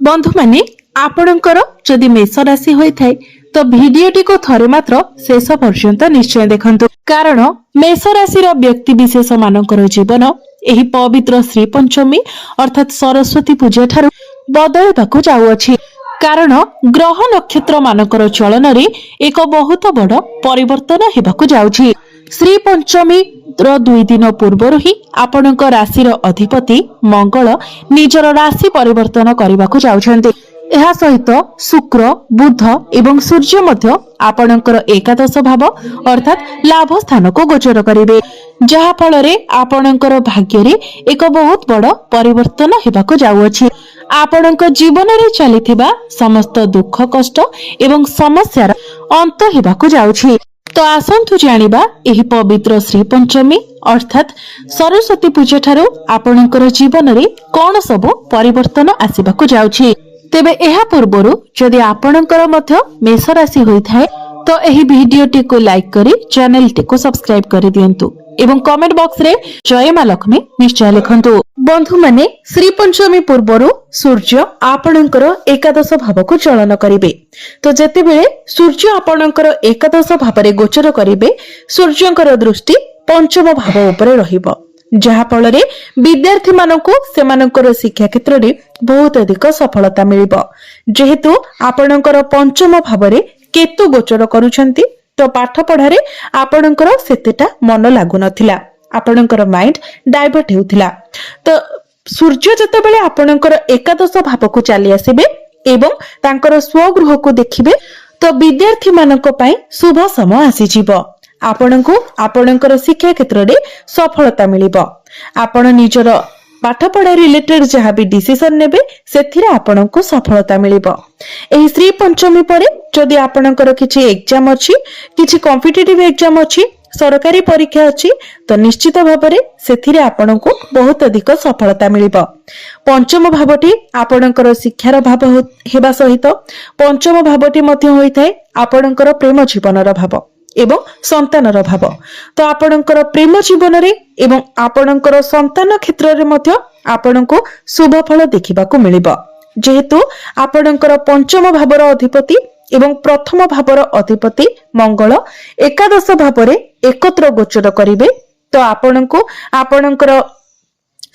बंधु माने आपणकर जदि मेष राशि होइथाय तो भिडियोटी को थरे मात्र शेष पर्यंत निश्चय देखंतु कारण मेष राशि व्यक्ति विशेष मानकर जीवन एही पवित्र श्री पंचमी अर्थात सरस्वती पूजा ठारू बदलबाकू जाउअछि। कारण ग्रह नक्षत्र मानकर चलन रे एक बहुत बड़ परिवर्तन हेबाकू जाउछि। श्री पंचमी रो 2 दिन पूर्व ही आपणक राशि अधिपति मंगल निजर राशि परिवर्तन करबाकू जाउछन्ते। एहा सहित शुक्र बुध एवं सूर्य मध्य आपणकर एकादश भाव अर्थात लाभ स्थान को गोचर करिवे, जहा फल रे आपणकर भाग्य रे एक बहुत बड़ परिवर्तन हेबाकू जाउछि। आपणक जीवन रे चलिथिबा समस्त दुख कष्ट एवं समस्यार अंत हेबाकू जाउछि। तो आसंतु जानिबा एही पवित्र श्री पंचमी अर्थात सरस्वती पूजा ठारू आपणकर जीवन रे कोन सब परिवर्तन आसीबाकू जाउछि। तेबे एहा पूर्वरु जदि आपणकर मध्य मेष राशि होइथाय तो एही भिडियोटी को लाइक करी चैनल टी को सब्सक्राइब करि दियंतु एवं कमेंट बॉक्स रे जय मां लक्ष्मी निश्चय लिखंतु। बंधु माने श्री पंचमी पूर्वरु सूर्य आपणकर एकादश भाव को चलन करिवे। तो जेतेबेले सूर्य आपणकर एकादश भाव रे गोचर करिवे सूर्यंकर दृष्टि पंचम भाव उपरे रहिबो, जहा फल रे विद्यार्थी मानकु सेमानकर शिक्षा क्षेत्र रे बहुत अधिक सफलता मिलिबो। जेहेतु आपणकर पंचम भाव रे केतु गोचर करूछंती तो पाठ पढ़ारे आपणकर सेतेटा मन लागु नथिला, आपणकर माइंड डाइवर्ट हेउथिला। तो सूर्य जतेबेले आपणकर एकादश भाव को चली आसीबे एवं तांकर स्वगृह को देखिबे तो विद्यार्थी मानक पई शुभ समय आसी जिवो। आपणको आपणकर शिक्षा क्षेत्र रे सफलता मिलिबो। आपण निजर पाठ पढ़ा रिलेटेड जहाँ भी डिसीजन नेबे सेथिरे आपणको सफलता मिलिबो। एही श्री पंचमी परे जदि आपणकर किछि एग्जाम अछि, किछि कॉम्पिटिटिव एग्जाम अछि, सरकारी परीक्षा अछि तो निश्चित भाबरे सेथिरे आपणको बहुत अधिक सफलता मिलिबो। पंचम भावटी आपणकर शिक्षार भाव हेबा सहित पंचम भावटी मध्ये होइथाय आपणकर प्रेम जीवनर भाव एवं संतानर भाव। तो आपणकर प्रेम जीवन रे एवं आपणकर संतान क्षेत्र रे मध्य आपणको शुभ फल देखिबाकू मिलिबो। जेहेतु आपणकर पंचम भावर अधिपति एवं प्रथम भावर अधिपति मंगल एकादश भावरे एकत्र गोचर करिवे तो आपणको आपणकर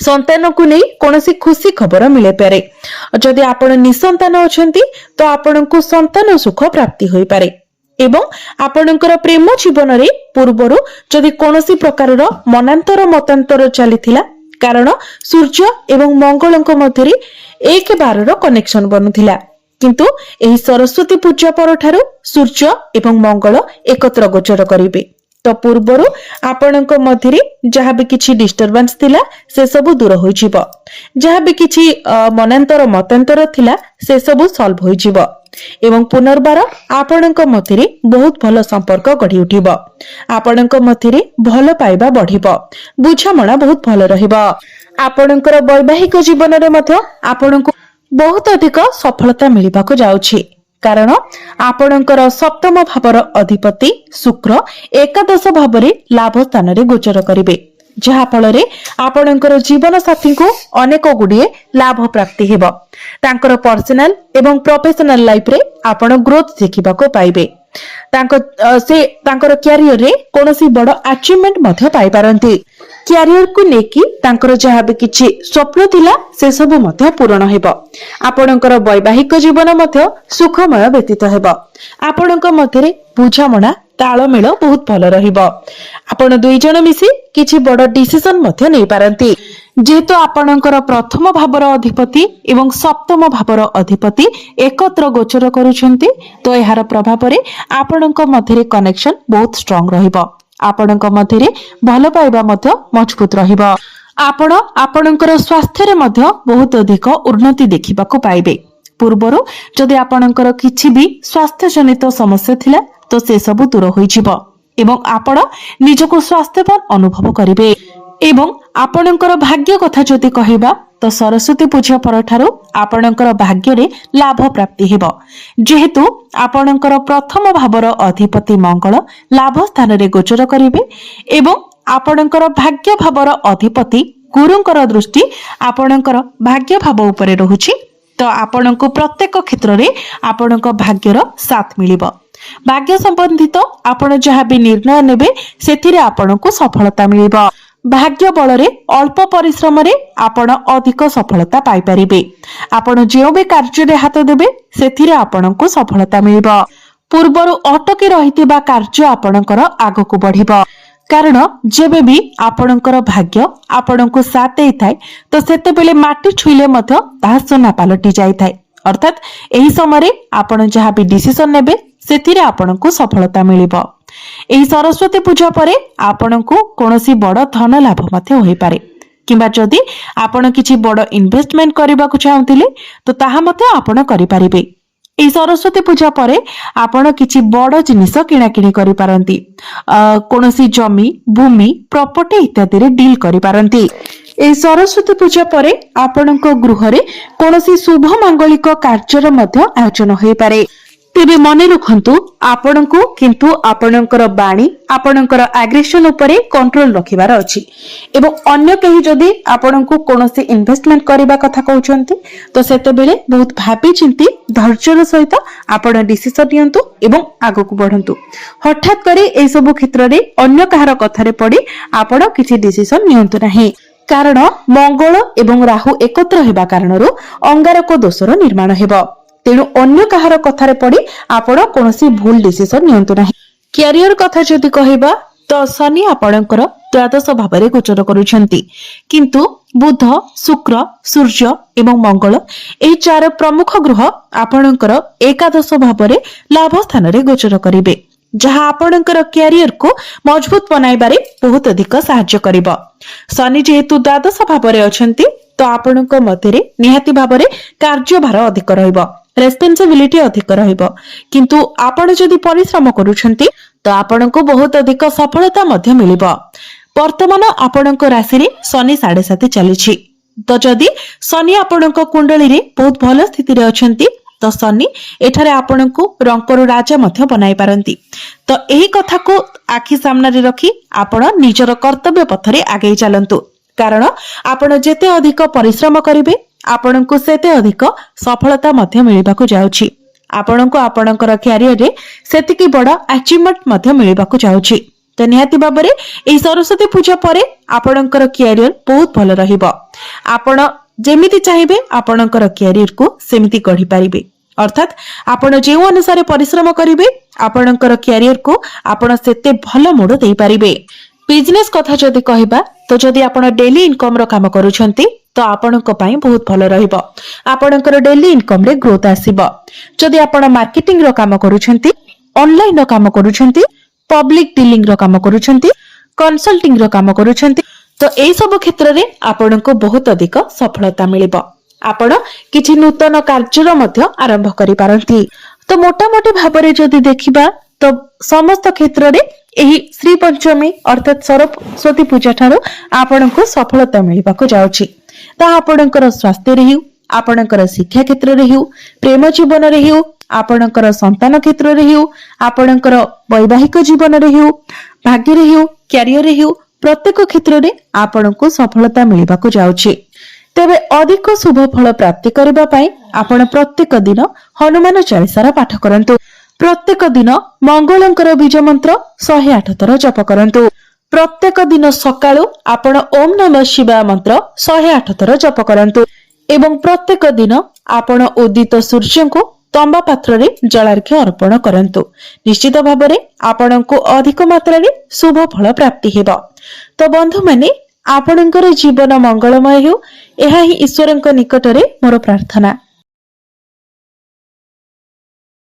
संतान को नहीं कोनोसी खुशी खबर मिले पारे। जदि आपण निसंतान अछंती तो आपणको संतान सुख प्राप्ति होई पारे एवं आपणकर प्रेम जीवन रे पूर्वरु जदि कोनोसी प्रकार मनांतर मतांतर चलीथिला कारण सूर्य एवं मंगलଙ୍କ ମଧ୍ୟରେ 1/12 कनेक्शन बनुथिला, किंतु एही सरस्वती पूजा परठारु सूर्य एवं मंगल एकत्र गोचर करिवे। तो पूर्वरु आपणଙ୍କ ମଧ୍ୟରେ जहाँ भी किछि डिस्टर्बेंस थिला से सब दूर होई जिवो, जहाँ भी किछि मनांतर मतांतर थिला से सब सॉल्व होई जिवो एवं पुनर्बार आपणଙ୍କ ମଧ୍ୟରେ बहुत भल संपर्क गढ़ी उठिबो। आपणଙ୍କ ମଧ୍ୟରେ भल पाइबा बढ़िबो, बुझामणा बहुत भल रहिबो। आपणଙ୍କର वैवाहिक जीवन रे मध्य आपणको बहुत अधिक सफलता मिलिबाकू जाउछि। कारण आपणଙ୍କର सप्तम भावर अधिपति शुक्र एकादश भावरे लाभ स्थान रे गोचर करिवे, जहा फल रे आपणଙ୍କର जीवन साथी को अनेक गुडिये लाभ प्राप्ति हेबो। तांकर पर्सनल एवं प्रोफेशनल लाइफ रे आपण ग्रोथ देखिबाको पाइबे। तांकर कैरियर रे कोनोसी बड़ अचीवमेंट मध्य पाई पारंती। कैरियर को नेकी तांकर जहाँ भी किछि स्वप्न थिला से सब मध्य पूर्ण हेबो। आपणकर वैवाहिक जीवन मध्य सुखमय व्यतीत हेबो। आपणक मध्यरे बुझामणा तालमेल बहुत भल रहिबो। आपण दुई जण मिसी किछि बड़ डिसीजन मध्य नै पारंती। जेहेतु आपणकर प्रथम भावर अधिपति एवं सप्तम भावर अधिपति एकत्र गोचर करूछंती तो एहार प्रभाव रे आपणक मध्यरे कनेक्शन बहुत स्ट्रांग रहिबो। आपणक मध्यरे भल पाइबा मध्य मजबूत रहिबो। आपण आपणकर स्वास्थ्य रे मध्य बहुत अधिक उन्नति देखिबाकू पाइबे। पूर्वरु जदि आपणकर किछि भी स्वास्थ्य जनित समस्या थिला तो से सब दूर होई जिवो एवं आपण निजको स्वास्थ्यवान अनुभव करिवे। एवं आपणकर भाग्य कथा जदि कहिबा तो सरस्वती पूजा परठारु आपणकर भाग्य रे लाभ प्राप्ति हेबो। जेहेतु आपणकर प्रथम भावर अधिपति मंगल लाभ स्थान रे गोचर करिवे एवं आपणकर भाग्य भावर अधिपति गुरुंकर दृष्टि आपणकर भाग्य भाव उपरे रहुछि तो आपणको प्रत्येक क्षेत्र में आपणक भाग्यर साथ मिलिब। भाग्य संबंधित आपण जहाँ भी निर्णय नेबे सेथिरे आपणको सफलता मिलिब। भाग्य बल रे अल्प परिश्रम रे आपण अधिक सफलता पाई परिबे। आपण जेउ भी कार्य रे हाथ देबे सेथिरे आपणको सफलता मिलिब। पूर्वरु अटकी रहितिबा कार्य आपणकर आगको बढ़िब। कारण जेबे भी आपणकर भाग्य आपणको साथ देई थाए तो सेते बेले माटी छुइले मध्य ताहा सोना पालटी जाई थाए। अर्थात एही समय आपण जहाँ भी डिसिजन नेबे सेथिरे आपणको सफलता मिलिब। एही सरस्वती पूजा परे आपणको कोनोसी बड़ धन लाभ मध्य होई पारे किंबा जदि आपण किछि बड़ इन्वेस्टमेंट करबाकू चाहउतिले तो ताहा मध्य आपण करि पारिबे। एही सरस्वती पूजा परे आपण किछि बड़ जिनिस किणा किणी करि पारंती। कोनोसी जमी भूमि प्रॉपर्टी इत्यादि रे डील करि पारंती। एही सरस्वती पूजा परे आपणको गृह रे कोनोसी शुभ मांगलिक कार्यर मध्य आयोजन होई पारे। तेबे मने रखंतु आपणको किंतु आपणकर बाणी आपणकर एग्रेशन उपरे कंट्रोल रखिबार अछि एवं अन्य केही जदि आपणको कोनोसी इन्वेस्टमेंट करबा कथा कहउचंती तो सेते बेले बहुत भाबी चिंती धैर्यर सहित आपण डिसिजन नियंतु एवं आगको बढ़ंतु। हठात करे ए सब क्षेत्र रे अन्य कहार कथा रे पड़ी आपण किछि डिसिजन नियंतु नाही। कारण मंगल एवं राहु एकत्र हेबा कारणरो अंगारक दोषर निर्माण हेबो। तेणु अन्य कहार कथारे पड़ी आपण कोनोसी भूल डिसिजन नियंतु नाही। कैरियर कथा जदि कहिबा तो शनि आपणकर द्वादश भाव में गोचर करुछंती किंतु बुध शुक्र सूर्य एवं मंगल एही चार प्रमुख ग्रह आपणकर एकादश भाव में लाभ स्थान रे गोचर करिवे जहाँ आपणकर कैरियर को मजबूत बनाइबारे बहुत अधिक सहाय्य करिवो। शनि जेहेतु द्वादश भाव में अछंती तो आपणक मध्यरे निहाती भाव में कार्यभार अधिक रहिबो, रेस्पॉन्सिबिलिटी अधिक रहिबो। किंतु आपण जदि परिश्रम करूछंती तो आपणको बहुत अधिक सफलता मध्य मिलिबो। वर्तमान आपणको राशि रे शनि 7.5 चलिछि तो जदि शनि आपणको कुंडली रे बहुत भल स्थिति रे अछंती तो शनि एठारे आपणको रंकर राजा मध्य बनाई पारंती। तो एही कथा को आखि सामने रे रखी आपण निजर कर्तव्य पथरे आगे चलंतु। कारण आपण जेते अधिक परिश्रम करिवे आपणको सेते अधिक सफलता मध्य मिलिबाकू जाउछि। आपणको आपणकर कैरियर रे सेतिकी बड़ अचीवमेंट मध्य मिलिबाकू जाउछि। तो निहाती भाबरे एही सरस्वती पूजा परे आपणकर कैरियर बहुत भल रहिबो। आपण जेमिति चाहिबे आपणकर कैरियर को सेमिति गढ़ी पारिबे। अर्थात आपण जे अनुसार परिश्रम करिवे आपणकर कैरियर को आपण सेते भल मोड़ देई पारिबे। बिजनेस कथा जदि कहिबा तो जदि आपण डेली इनकम रो काम करूछंती तो आपणक पई बहुत भल रहिबो। आपणकर डेली इनकम रे ग्रोथ आसीबो। जदि आपण मार्केटिंग रो काम करूछंती, ऑनलाइन रो काम करूछंती, पब्लिक डीलिंग रो काम करूछंती, कंसल्टिंग रो काम करूछंती तो एई सब क्षेत्र रे आपणको बहुत अधिक सफलता मिलिबो। आपण किछि नूतन कार्य मध्य आरंभ करि पारंती। तो मोटा मोटी भाबरे जदि देखिबा तो समस्त क्षेत्र रे एही श्री पंचमी अर्थात सरस्वती पूजा ठारो आपणको सफलता मिलिबाको जाउछि। ता आपणकर स्वास्थ्य रे हिउ, आपणकर शिक्षा क्षेत्र रे हिउ, प्रेम जीवन रे हिउ, आपणकर संतान क्षेत्र रे हिउ, आपणकर वैवाहिक जीवन रे हिउ, भाग्य रे हिउ, कैरियर रे हिउ, प्रत्येक क्षेत्र रे आपणको सफलता मिलिबाको जाउछि। तेबे अधिक शुभ फल प्राप्ति करबा पई आपण प्रत्येक दिन हनुमान चालीसा पाठ करंतु। प्रत्येक दिन मंगलंकर बीज मंत्र 108 थर जप करंतु। प्रत्येक दिन सकाळु आपण ओम नमः शिवाय मंत्र 108 थर जप करंतु एवं प्रत्येक दिन आपण उदित सूर्य को तंबा पात्र रे जलार्घ्य अर्पण करंतु। निश्चित भाबरे आपणको अधिक मात्रा रे शुभ फल प्राप्ति हेबो। तो बंधु माने आपणकर जीवन मंगलमय हो, एहा ही ईश्वरଙ୍କ निकटरे मोर प्रार्थना।